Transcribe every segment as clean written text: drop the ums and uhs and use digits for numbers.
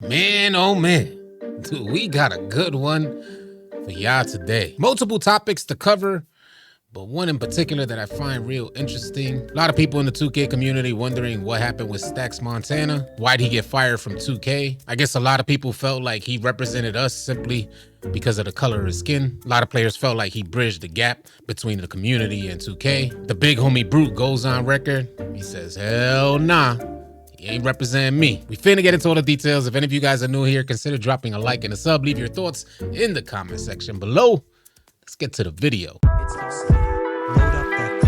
Man, oh man, dude, we got a good one for y'all today. Multiple topics to cover, but one in particular that I find real interesting. A lot of people in the 2K community wondering what happened with Stax Montana. Why'd he get fired from 2K? I guess a lot of people felt like he represented us simply because of the color of his skin. A lot of players felt like he bridged the gap between the community and 2K. The big homie Brute goes on record. He says, hell nah. He ain't representing me. We finna get into all the details. If any of you guys are new here, consider dropping a like and a sub. Leave your thoughts in the comment section below. Let's get to the video. It's AllCity. Load up that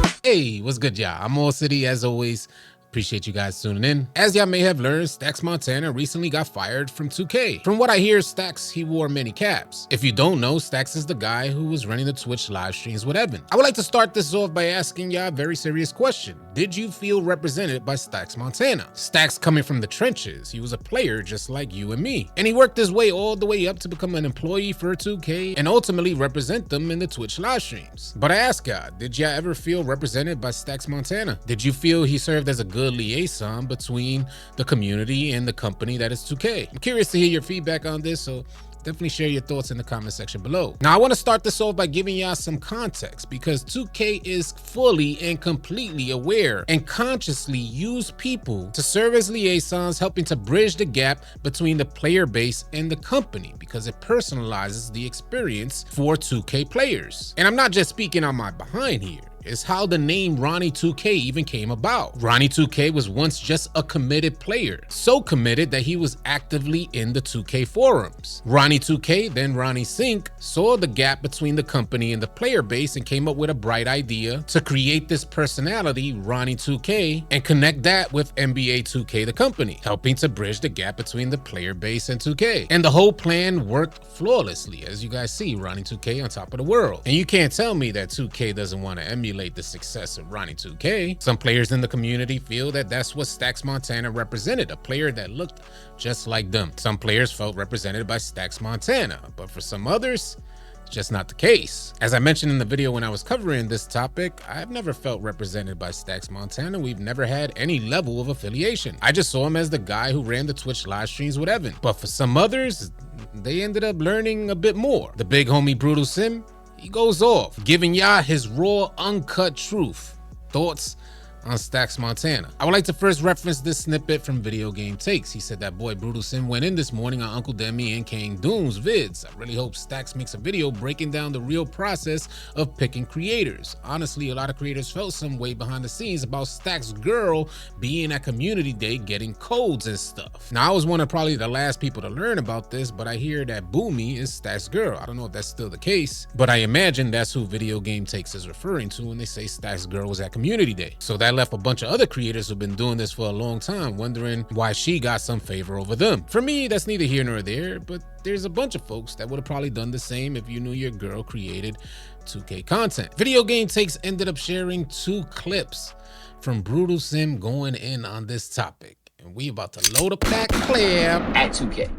clip. Hey, what's good, y'all? I'm AllCity, as always. Appreciate you guys tuning in. As y'all may have learned, Stax Montana recently got fired from 2K. From what I hear, Stax, he wore many caps. If you don't know, Stax is the guy who was running the Twitch live streams with Evan. I would like to start this off by asking y'all a very serious question. Did you feel represented by Stax Montana? Stax coming from the trenches, he was a player just like you and me. And he worked his way all the way up to become an employee for 2K and ultimately represent them in the Twitch live streams. But I ask y'all, did y'all ever feel represented by Stax Montana? Did you feel he served as a good liaison between the community and the company that is 2K? I'm curious to hear your feedback on this, so definitely share your thoughts in the comment section below. Now, I want to start this off by giving y'all some context because 2K is fully and completely aware and consciously use people to serve as liaisons, helping to bridge the gap between the player base and the company because it personalizes the experience for 2K players. And I'm not just speaking on my behind here. Is how the name Ronnie 2K even came about. Ronnie 2K was once just a committed player, so committed that he was actively in the 2K forums. Ronnie 2K, then Ronnie Sink, saw the gap between the company and the player base and came up with a bright idea to create this personality, Ronnie 2K, and connect that with NBA 2K, the company, helping to bridge the gap between the player base and 2K. And the whole plan worked flawlessly. As you guys see, Ronnie 2K on top of the world. And you can't tell me that 2K doesn't want to emulate the success of Ronnie 2K. Some players in the community feel that that's what Stax Montana represented, a player that looked just like them. Some players felt represented by Stax Montana, but for some others, it's just not the case. As I mentioned in the video when I was covering this topic, I've never felt represented by Stax Montana. We've never had any level of affiliation. I just saw him as the guy who ran the Twitch live streams with Evan. But for some others, they ended up learning a bit more. The big homie Brutal Sim, he goes off, giving y'all his raw, uncut truth. Thoughts on Stax Montana? I would like to first reference this snippet from Video Game Takes. He said that boy Brutal Sim went in this morning on Uncle Demi and King Doom's vids. I really hope Stax makes a video breaking down the real process of picking creators. Honestly, a lot of creators felt some way behind the scenes about Stax girl being at community day getting codes and stuff. Now, I was one of probably the last people to learn about this, but I hear that Boomy is Stax girl. I don't know if that's still the case, but I imagine that's who Video Game Takes is referring to when they say Stax girl was at community day. So that left a bunch of other creators who've been doing this for a long time wondering why she got some favor over them. For me, that's neither here nor there, but there's a bunch of folks that would have probably done the same if you knew your girl created 2K content. Video Game Takes ended up sharing 2 clips from Brutal Sim going in on this topic, and we about to load up that clip. At 2K.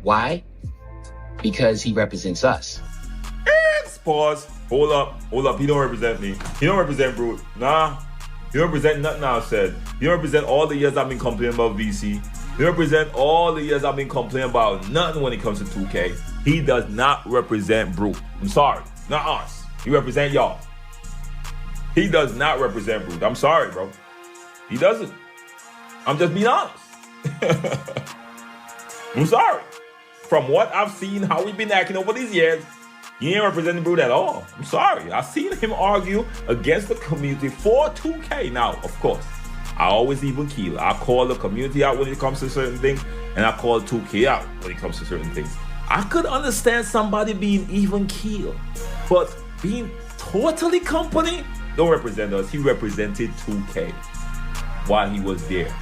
Why? Because he represents us. Pause. Hold up. He don't represent me. He don't represent Brute. Nah. He don't represent nothing I said. He don't represent all the years I've been complaining about VC. He don't represent all the years I've been complaining about nothing when it comes to 2K. He does not represent Brute. I'm sorry. Not us. He represent y'all. He does not represent Brute. I'm sorry, bro. He doesn't. I'm just being honest. I'm sorry. From what I've seen, how we've been acting over these years, he ain't representing Brute at all. I'm sorry. I've seen him argue against the community for 2K. Now, of course, I always even keel. I call the community out when it comes to certain things, and I call 2K out when it comes to certain things. I could understand somebody being even keel, but being totally company don't represent us. He represented 2K while he was there.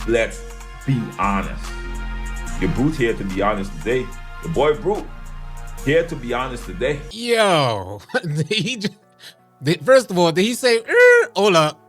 Let's be honest. Your Brute here to be honest today. The boy Brute here to be honest today. Yo, first of all, did he say, hold up?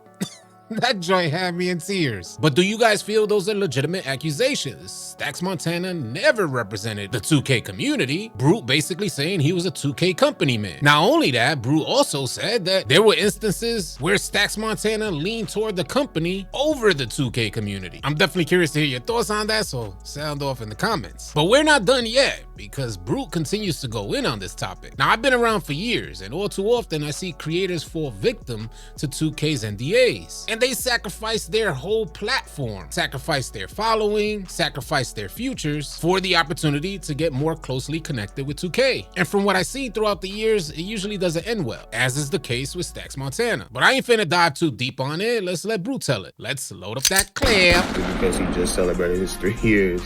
That joint had me in tears. But do you guys feel those are legitimate accusations? Stax Montana never represented the 2K community. Brute basically saying he was a 2K company man. Not only that, Brute also said that there were instances where Stax Montana leaned toward the company over the 2K community. I'm definitely curious to hear your thoughts on that, so sound off in the comments. But we're not done yet, because Brute continues to go in on this topic. Now, I've been around for years, and all too often I see creators fall victim to 2K's NDAs. And they sacrifice their whole platform, sacrifice their following, sacrifice their futures for the opportunity to get more closely connected with 2K. And from what I see throughout the years, it usually doesn't end well, as is the case with Stax Montana. But I ain't finna dive too deep on it. Let's let Brute tell it. Let's load up that clip. Because he just celebrated his 3 years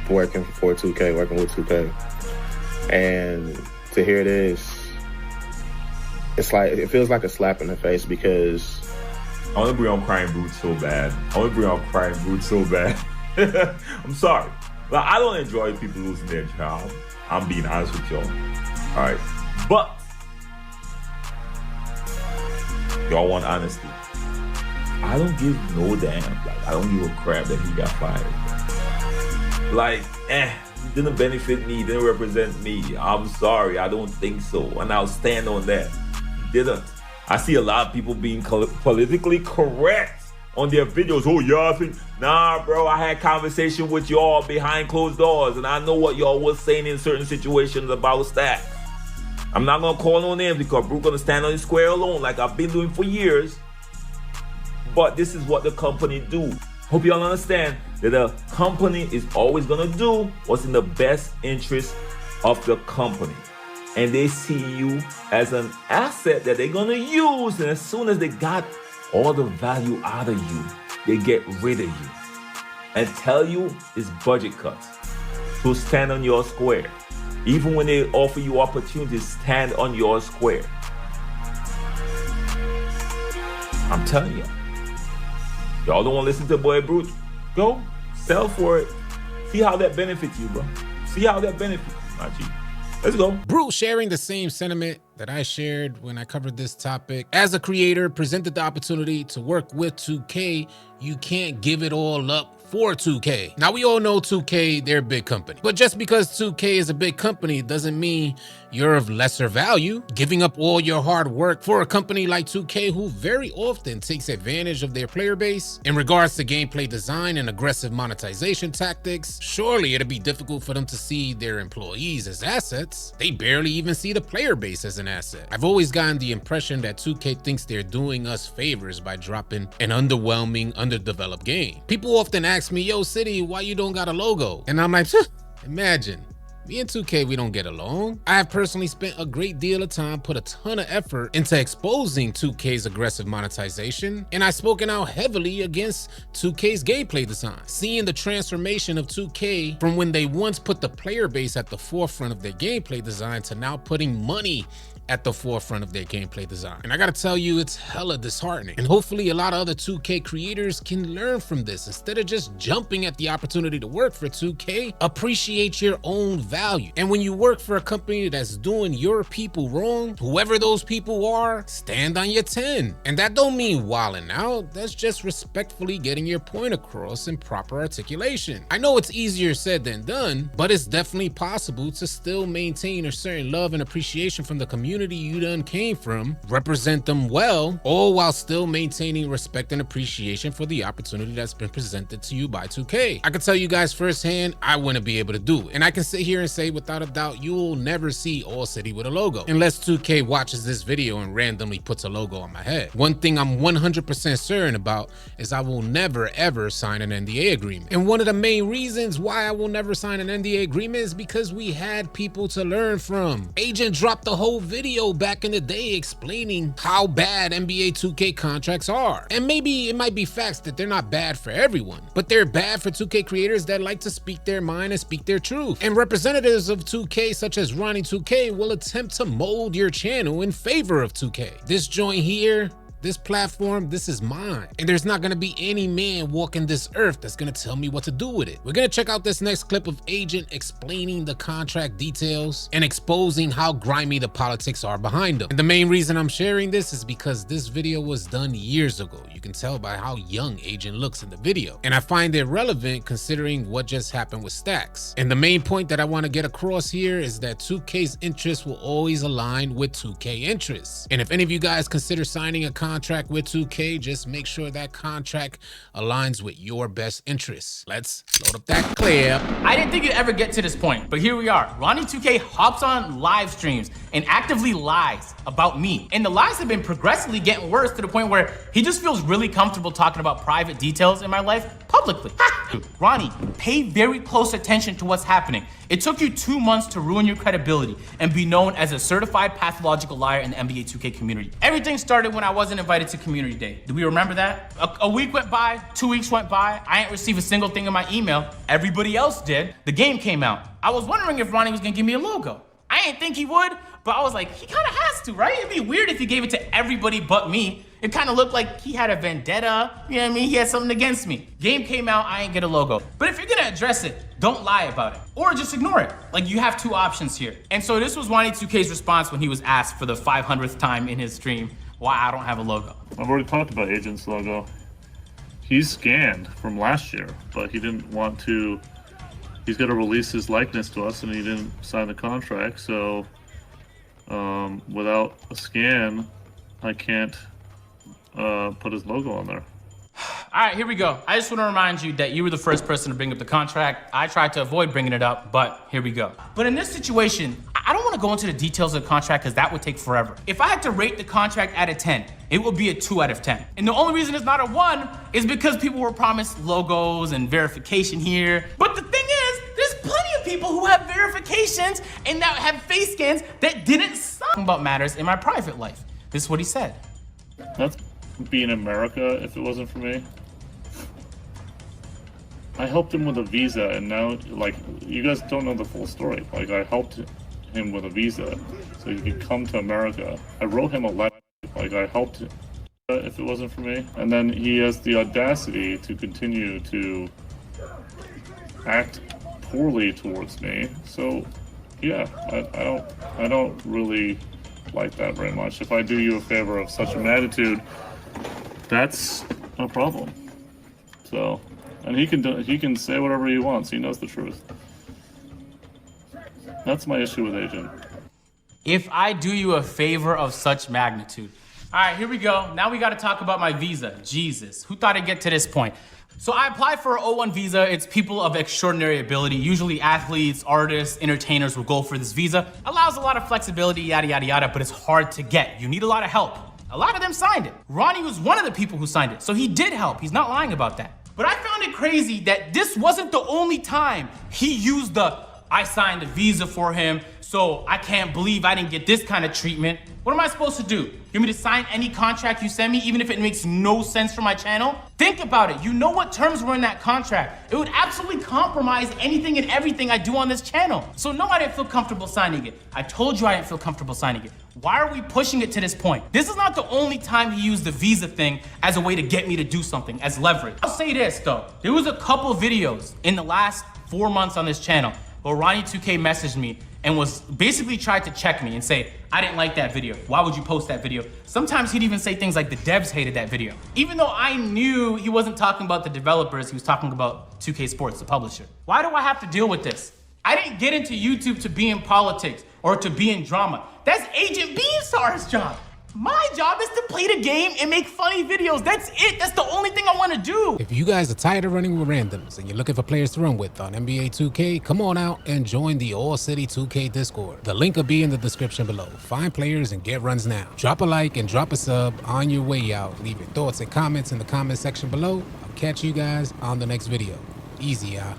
working for 2K, working with 2K. And to hear this, it's like, it feels like a slap in the face because I want to bring on crying Brute so bad. I'm sorry. Like, I don't enjoy people losing their job. I'm being honest with y'all. All right. But y'all want honesty. I don't give no damn. Like, I don't give a crap that he got fired. Like, it didn't benefit me, didn't represent me. I'm sorry, I don't think so. And I'll stand on that. Didn't. I see a lot of people being politically correct on their videos. Oh, y'all think, nah, bro, I had conversation with y'all behind closed doors, and I know what y'all was saying in certain situations about Stax. I'm not gonna call no names because Brute gonna stand on his square alone like I've been doing for years. But this is what the company do. Hope y'all understand that the company is always gonna do what's in the best interest of the company. And they see you as an asset that they're gonna use, and as soon as they got all the value out of you, they get rid of you and tell you it's budget cuts. So stand on your square. Even when they offer you opportunities, stand on your square. I'm telling you. Y'all don't want to listen to boy Brute? Go, sell for it. See how that benefits you, bro. See how that benefits you, my G. Let's go. Brute sharing the same sentiment that I shared when I covered this topic. As a creator presented the opportunity to work with 2K, you can't give it all up for 2K. Now, we all know 2K, they're a big company. But just because 2K is a big company doesn't mean you're of lesser value. Giving up all your hard work for a company like 2K, who very often takes advantage of their player base in regards to gameplay design and aggressive monetization tactics, surely it'd be difficult for them to see their employees as assets. They barely even see the player base as an asset. I've always gotten the impression that 2K thinks they're doing us favors by dropping an underwhelming, underdeveloped game. People often ask me, yo, City, why you don't got a logo? And I'm like, imagine. Me and 2K, we don't get along. I have personally spent a great deal of time, put a ton of effort into exposing 2K's aggressive monetization, and I've spoken out heavily against 2K's gameplay design. Seeing the transformation of 2K from when they once put the player base at the forefront of their gameplay design to now putting money at the forefront of their gameplay design. And I gotta tell you, it's hella disheartening. And hopefully a lot of other 2K creators can learn from this. Instead of just jumping at the opportunity to work for 2K, appreciate your own value. And when you work for a company that's doing your people wrong, whoever those people are, stand on your 10. And that don't mean wilding out. That's just respectfully getting your point across in proper articulation. I know it's easier said than done, but it's definitely possible to still maintain a certain love and appreciation from the community you done came from, represent them well, all while still maintaining respect and appreciation for the opportunity that's been presented to you by 2K. I can tell you guys firsthand, I wouldn't be able to do it. And I can sit here and say without a doubt, you'll never see AllCity with a logo, unless 2K watches this video and randomly puts a logo on my head. One thing I'm 100% certain about is I will never ever sign an NDA agreement. And one of the main reasons why I will never sign an NDA agreement is because we had people to learn from. Agent dropped the whole video back in the day explaining how bad NBA 2K contracts are. And maybe it might be facts that they're not bad for everyone, but they're bad for 2K creators that like to speak their mind and speak their truth. And representatives of 2K such as Ronnie 2K will attempt to mold your channel in favor of 2K. This joint here, This platform, this is mine. And there's not gonna be any man walking this earth that's gonna tell me what to do with it. We're gonna check out this next clip of Agent explaining the contract details and exposing how grimy the politics are behind them. And the main reason I'm sharing this is because this video was done years ago. You can tell by how young Agent looks in the video. And I find it relevant considering what just happened with Stax. And the main point that I want to get across here is that 2K's interests will always align with 2K interests. And if any of you guys consider signing a contract with 2K, just make sure that contract aligns with your best interests. Let's load up that clip. I didn't think you'd ever get to this point, but here we are. Ronnie2K hops on live streams and actively lies about me. And the lies have been progressively getting worse to the point where he just feels really comfortable talking about private details in my life publicly. Ronnie, pay very close attention to what's happening. It took you 2 months to ruin your credibility and be known as a certified pathological liar in the NBA 2K community. Everything started when I wasn't invited to community day. Do we remember that? A week went by, 2 weeks went by, I didn't receive a single thing in my email. Everybody else did. The game came out. I was wondering if Ronnie was gonna give me a logo. I didn't think he would, but I was like, he kinda has to, right? It'd be weird if he gave it to everybody but me. It kind of looked like he had a vendetta, you know what I mean? He had something against me. Game came out, I ain't get a logo. But if you're gonna address it, don't lie about it. Or just ignore it. Like, you have two options here. And so this was Ronnie2K's response when he was asked for the 500th time in his stream why I don't have a logo. I've already talked about Agent's logo. He's scanned from last year, but he didn't want to, he's got to release his likeness to us and he didn't sign the contract, so without a scan, I can't put his logo on there. All right, here we go. I just want to remind you that you were the first person to bring up the contract. I tried to avoid bringing it up, but here we go. But in this situation, I don't want to go into the details of the contract because that would take forever. If I had to rate the contract out of 10, it would be a 2 out of 10. And the only reason it's not a 1 is because people were promised logos and verification here. But the thing is, there's plenty of people who have verifications and that have face scans that didn't sign about matters in my private life. This is what he said. That's be in America if it wasn't for me. I helped him with a visa, and now, like, you guys don't know the full story. Like, I helped him with a visa so he could come to America. I wrote him a letter. Like, I helped him if it wasn't for me. And then he has the audacity to continue to act poorly towards me. So, yeah, I don't really like that very much. If I do you a favor of such a magnitude, that's a problem. So, and he can say whatever he wants. He knows the truth. That's my issue with Agent. If I do you a favor of such magnitude. All right, here we go. Now we got to talk about my visa. Jesus, who thought I'd get to this point? So I applied for an O1 visa. It's people of extraordinary ability. Usually athletes, artists, entertainers will go for this visa. Allows a lot of flexibility, yada, yada, yada, but it's hard to get. You need a lot of help. A lot of them signed it. Ronnie was one of the people who signed it, so he did help. He's not lying about that. But I found it crazy that this wasn't the only time he used I signed the visa for him, so I can't believe I didn't get this kind of treatment. What am I supposed to do? You want me to sign any contract you send me, even if it makes no sense for my channel? Think about it. You know what terms were in that contract. It would absolutely compromise anything and everything I do on this channel. So no, I didn't feel comfortable signing it. I told you I didn't feel comfortable signing it. Why are we pushing it to this point? This is not the only time he used the visa thing as a way to get me to do something, as leverage. I'll say this though. There was a couple videos in the last 4 months on this channel where Ronnie2K messaged me and was basically tried to check me and say, I didn't like that video. Why would you post that video? Sometimes he'd even say things like the devs hated that video. Even though I knew he wasn't talking about the developers, he was talking about 2K Sports, the publisher. Why do I have to deal with this? I didn't get into YouTube to be in politics or to be in drama. That's Agent Beanstar's job. My job is to play the game and make funny videos. That's it. That's the only thing I want to do. If you guys are tired of running with randoms and you're looking for players to run with on NBA 2K, come on out and join the AllCity 2K Discord. The link will be in the description below. Find players and get runs now. Drop a like and drop a sub on your way out. Leave your thoughts and comments in the comment section below. I'll catch you guys on the next video. Easy, y'all.